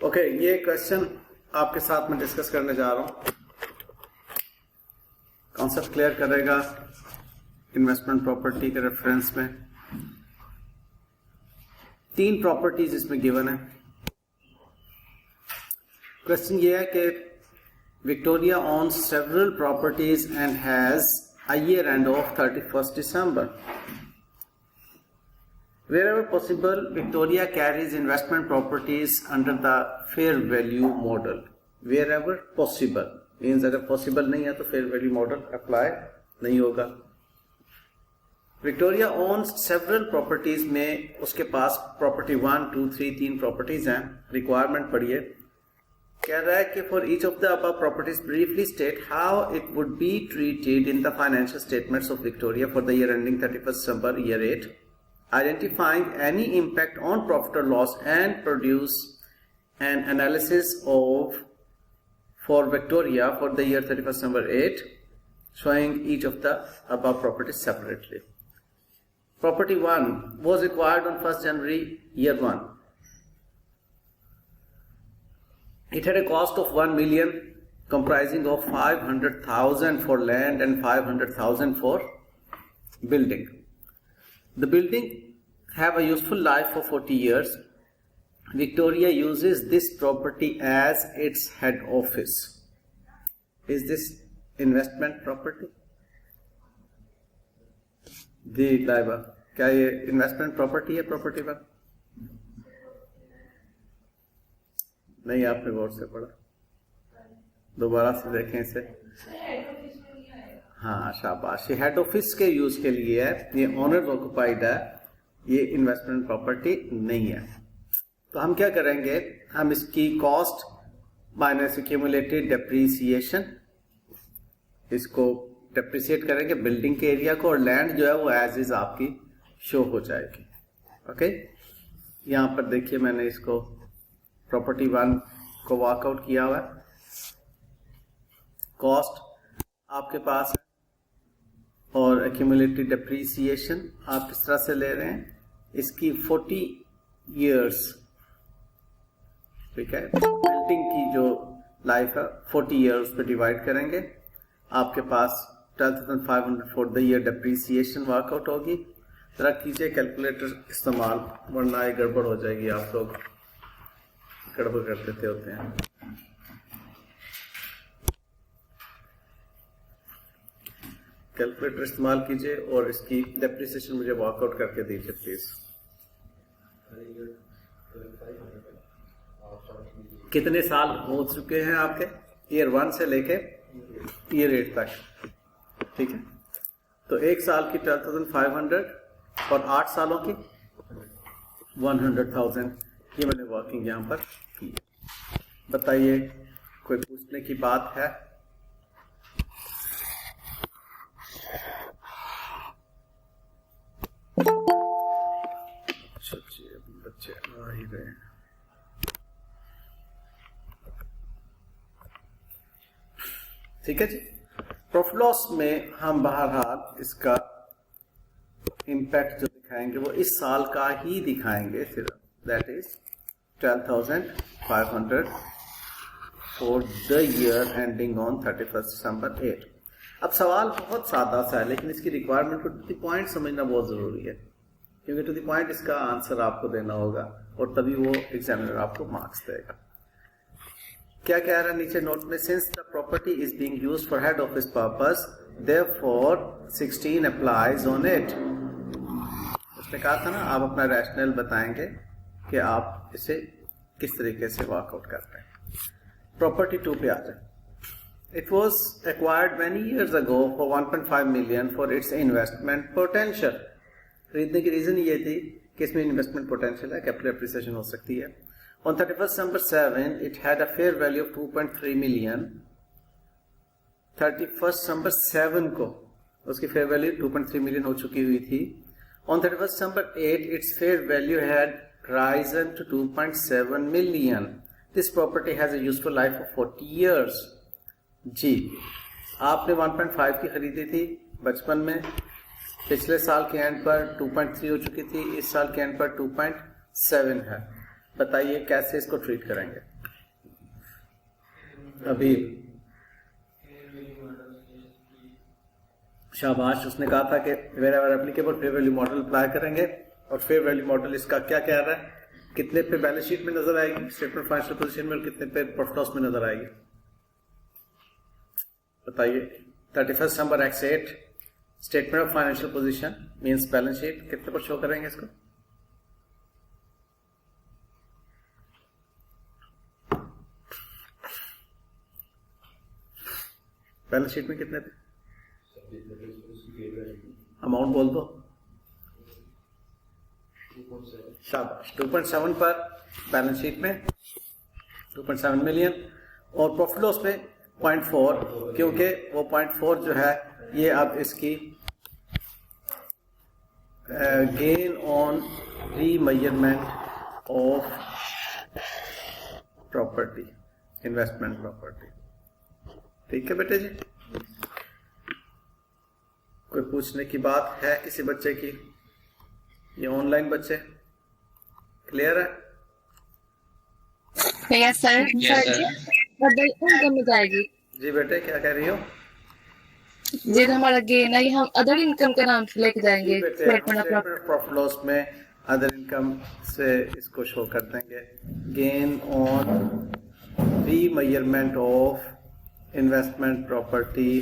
Okay, ये question आपके साथ में डिस्कस करने जा रहा हूं। कॉन्सेप्ट क्लियर करेगा इन्वेस्टमेंट प्रॉपर्टी के रेफरेंस में। 3 प्रॉपर्टीज इसमें गिवन है। क्वेश्चन ये है कि Victoria owns several properties and has a year end of 31st December. Wherever possible, Victoria carries investment properties under the fair value model. Wherever possible means अगर possible नहीं है तो fair value model apply नहीं होगा। Victoria owns several properties में उसके पास property 1, 2, 3 3 properties हैं। requirement पढ़िए। कह रहा है कि for each of the above properties briefly state how it would be treated in the financial statements of Victoria for the year ending 31st December year 8, identifying any impact on profit or loss and produce an analysis of for Victoria for the year 31st December 8 showing each of the above properties separately. Property 1 was acquired on 1st January year 1. It had a cost of 1 million comprising of 500,000 for land and 500,000 for building. The building have a useful life for 40 years. Victoria uses this property as its head office. Is this investment property? जी लाइबा, क्या ये investment property है? Property पर नहीं, आपने गौर से पढ़ा, दोबारा से देखें इसे। हाँ शाबाश, ये हेड ऑफिस के यूज के लिए है, ये ऑनर्स ऑक्युपाइड है, ये इन्वेस्टमेंट प्रॉपर्टी नहीं है। तो हम क्या करेंगे, हम इसकी कॉस्ट माइनस एक्यूमुलेटेड डेप्रीसिएशन, इसको डेप्रीसिएट करेंगे बिल्डिंग के एरिया को, और लैंड जो है वो एज इज आपकी शो हो जाएगी। ओके, यहाँ पर देखिए मैंने इसको प्रॉपर्टी 1 को वर्कआउट किया हुआ है। कॉस्ट आपके पास है और एक्यूमुलेटेड डेप्रीसिएशन आप किस तरह से ले रहे हैं, इसकी 40 इयर्स, ठीक है, बिल्डिंग की जो लाइफ है 40 इयर्स पे डिवाइड करेंगे, आपके पास 12,500 for the year depreciation workout होगी। जरा कीजिए कैलकुलेटर इस्तेमाल, वरना ये गड़बड़ हो जाएगी, आप लोग गड़बड़ कर देते होते हैं। कैलकुलेटर इस्तेमाल कीजिए और इसकी डेप्रिसिएशन मुझे वर्कआउट करके दीजिए प्लीज। कितने साल हो चुके हैं आपके ईयर 1 से लेके ईयर 8 तक, ठीक है। तो 1 साल की 12,500 और 8 सालों की 100,000, ये मैंने वर्किंग यहां पर की। बताइए कोई पूछने की बात है? बच्चे आ ही गए। ठीक है जी। प्रॉफिट लॉस में हम बहरहाल इसका इम्पैक्ट जो दिखाएंगे वो इस साल का ही दिखाएंगे सिर्फ, that is 12,500 for the year ending on 31st December 8। अब सवाल बहुत सादा सा है, लेकिन इसकी रिक्वायरमेंट को टू द पॉइंट समझना बहुत जरूरी है, क्योंकि टू द पॉइंट इसका आंसर आपको देना होगा और तभी वो एग्जामिनर आपको मार्क्स देगा। क्या कह रहा है नीचे नोट में, since the property is being used for head office purpose therefore 16 applies on it. उसने कहा था ना, आप अपना रैशनल बताएंगे कि आप इसे किस तरीके से वर्कआउट करते हैं। प्रॉपर्टी 2 पे आ जाए। It was acquired many years ago for 1.5 million for its investment potential. खरीदने की रीजन ये थी कि इसमें इन्वेस्टमेंट पोटेंशियल है, कैपिटल एप्रिसिएशन हो सकती है। On 31st December 7, it had a fair value of 2.3 million. 31st December 7 को उसकी fair value 2.3 million हो चुकी हुई थी। On 31st December 8, its fair value had risen to 2.7 million. This property has a useful life of 40 years. जी, आपने 1.5 की खरीदी थी बचपन में, पिछले साल के एंड पर 2.3 हो चुकी थी, इस साल के एंड पर 2.7 है। बताइए कैसे इसको ट्रीट करेंगे। अभी शाबाश, उसने कहा था कि wherever applicable fair value model apply करेंगे, और फेयर वैल्यू मॉडल इसका क्या कह रहा है, कितने पे बैलेंस शीट में नजर आएगी, स्टेटमेंट ऑफ फाइनेंशियल पोजीशन में, और कितने पे प्रॉफिट लॉस में नजर आएगी। बताइए 31 दिसंबर X8 statement of financial position means balance sheet कितने पर शो करेंगे इसको। बैलेंस शीट में कितने पे, अमाउंट बोल दो। शाबाश, 2.7 पर बैलेंस शीट में 2.7 मिलियन, और प्रॉफिट लॉस पे 0.4, क्योंकि वो 0.4 जो है ये अब इसकी gain on remeasurement of property, investment property. ठीक है बेटे जी, कोई पूछने की बात है किसी बच्चे की? ये ऑनलाइन बच्चे क्लियर है? Yes sir. इनकम में जाएगी। जी बेटे क्या कह रही हो? जी हमारा गेन है, ये हम अदर इनकम के नाम से लेके जाएंगे प्रॉफिट लॉस में अदर इनकम से इसको शो कर देंगे, gain on remeasurement of investment property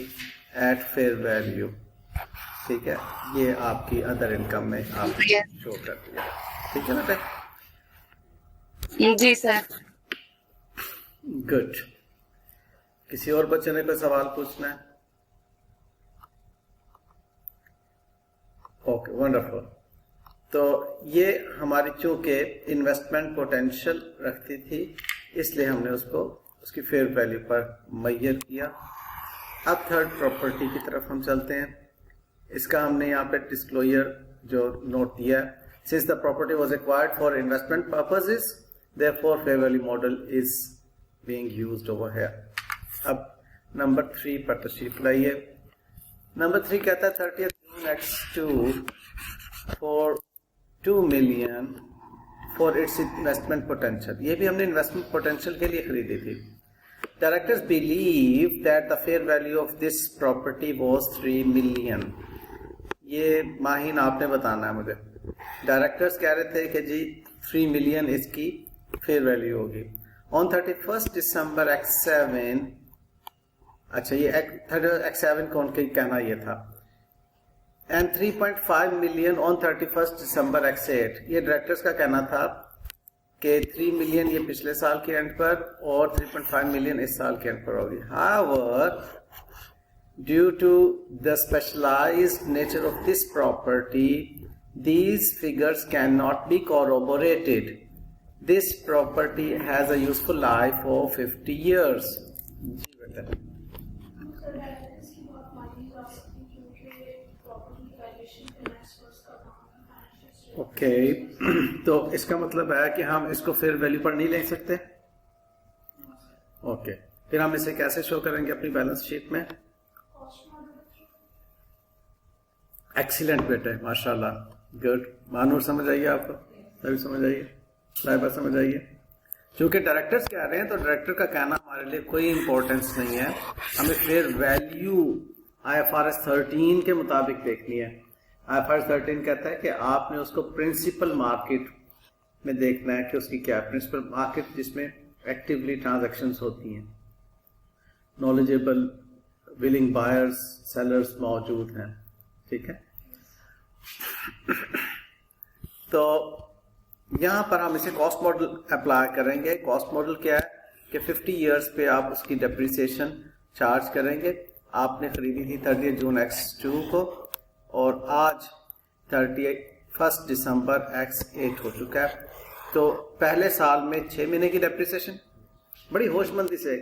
at fair value. ठीक है, ये आपकी अदर इनकम में आप शो कर दिया। ठीक है बेटे? जी सर। गुड। किसी और बच्चे ने कोई सवाल पूछना है? Okay, wonderful. तो ये हमारी चूंकि इन्वेस्टमेंट पोटेंशियल रखती थी, इसलिए हमने उसको उसकी फेयर वैल्यू पर मेजर किया। अब थर्ड प्रॉपर्टी की तरफ हम चलते हैं। इसका हमने यहाँ पे डिस्क्लोजर जो नोट दिया है, since the property was acquired for investment purposes therefore fair value model is being used over here. अब नंबर 3 पर तशरीफ लाइए। नंबर 3 कहता है 30 जून X2 for 2 million for its investment potential. ये भी हमने इन्वेस्टमेंट पोटेंशियल के लिए खरीदी थी। Directors believe that the fair value of this property was 3 million. ये माहिन आपने बताना है मुझे। डायरेक्टर्स कह रहे थे कि जी 3 मिलियन इसकी फेयर वैल्यू होगी। ऑन 31 दिसंबर X7, अच्छा ये X7 कौन के कहना ये था, and 3.5 million on 31 December X8। ये डायरेक्टर्स का कहना था कि 3 मिलियन ये पिछले साल के एंड पर और 3.5 मिलियन इस साल के एंड पर होगी। However, due to the specialized nature of this property, these figures cannot be corroborated. This property has a useful life of 50 years. Okay तो इसका मतलब है कि हम इसको फेयर वैल्यू पर नहीं ले सकते। ओके, फिर हम इसे कैसे शो करेंगे अपनी बैलेंस शीट में? एक्सीलेंट बेटे, माशाल्लाह, गुड। मानूर समझ आइए, आपको सभी समझ आइए, साहिबा समझ आइए। क्योंकि डायरेक्टर्स कह रहे हैं तो डायरेक्टर का कहना हमारे लिए कोई इंपॉर्टेंस नहीं है, हमें फेयर वैल्यू IFRS 13 के मुताबिक देखनी है। IFRS 13 कहता है कि आपने उसको प्रिंसिपल मार्केट में देखना है कि उसकी क्या, प्रिंसिपल मार्केट जिसमें एक्टिवली ट्रांजैक्शंस होती हैं, नॉलेजेबल विलिंग बायर्स सेलर्स मौजूद हैं। ठीक है, तो यहां पर हम इसे कॉस्ट मॉडल अप्लाई करेंगे। कॉस्ट मॉडल क्या है कि 50 इयर्स पे आप उसकी डेप्रिसिएशन चार्ज करेंगे। आपने खरीदी थी 30 जून X2 को और आज 31 दिसंबर X8 हो चुका है, तो पहले साल में 6 महीने की डेप्रिसिएशन। बड़ी होशमंदी से,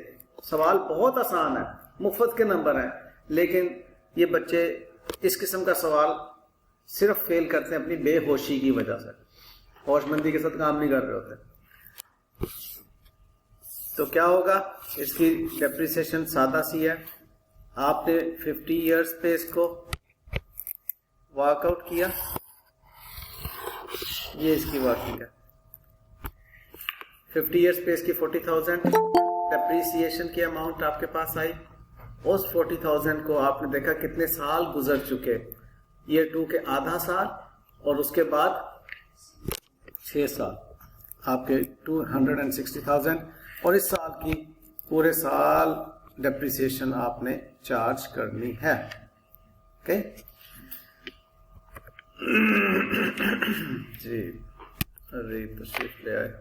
सवाल बहुत आसान है, मुफ्त के नंबर हैं, लेकिन ये बच्चे इस किस्म का सवाल सिर्फ फेल करते हैं अपनी बेहोशी की वजह से, होशमंदी के साथ काम नहीं कर रहे होते। तो क्या होगा, इसकी डेप्रिसिएशन सादा सी है। आपने 50 इयर्स पे इसको वर्कआउट किया, ये इसकी वर्किंग है। 50 ईयर्स पे इसकी 40,000 डेप्रीसिएशन की अमाउंट आपके पास आई। उस 40,000 को आपने देखा कितने साल गुजर चुके, ईयर 2 के आधा साल और उसके बाद 6 साल, आपके 260,000, और इस साल की पूरे साल डेप्रिसिएशन आपने चार्ज करनी है। ओके जी, अरे तशरीफ ले आए।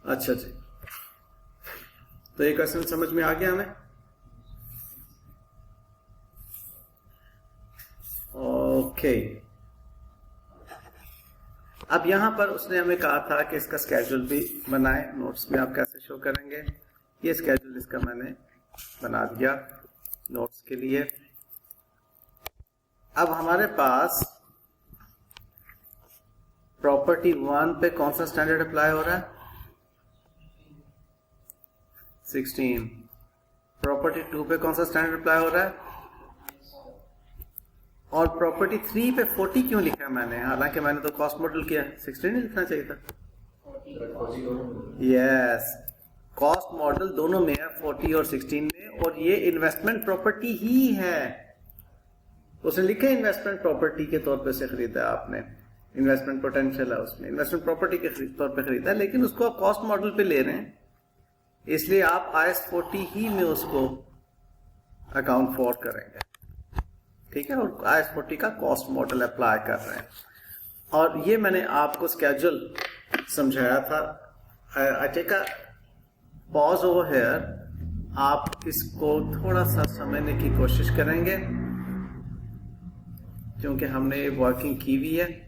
अच्छा जी, तो ये क्वेश्चन समझ में आ गया हमें। ओके, अब यहां पर उसने हमें कहा था कि इसका स्केड्यूल भी बनाए, नोट्स में आप कैसे शो करेंगे। ये स्केड्यूल इसका मैंने बना दिया नोट्स के लिए। अब हमारे पास प्रॉपर्टी 1 पे कौन सा स्टैंडर्ड अप्लाई हो रहा है? 16। प्रॉपर्टी 2 पे कौन सा स्टैंडर्ड अप्लाई हो रहा है? और प्रॉपर्टी 3 पे 40 क्यों लिखा है मैंने, हालांकि मैंने तो कॉस्ट मॉडल किया, 16 नहीं लिखना चाहिए था। यस, कॉस्ट मॉडल दोनों में है, 40 और 16 में, और ये इन्वेस्टमेंट प्रॉपर्टी ही है। उसने लिखा इन्वेस्टमेंट प्रॉपर्टी के तौर पे से खरीदा आपने, इन्वेस्टमेंट पोटेंशियल है उसमें, इन्वेस्टमेंट प्रॉपर्टी के तौर पे खरीदा, लेकिन उसको आप कॉस्ट मॉडल पे ले रहे हैं, इसलिए आप IAS 40 ही में उसको अकाउंट फॉर करेंगे, ठीक है, और IAS 40 का कॉस्ट मॉडल अप्लाई कर रहे हैं। और ये मैंने आपको स्केड्यूल समझाया था। I take a pause over here, आप इसको थोड़ा सा समझने की कोशिश करेंगे क्योंकि हमने वर्किंग की हुई है।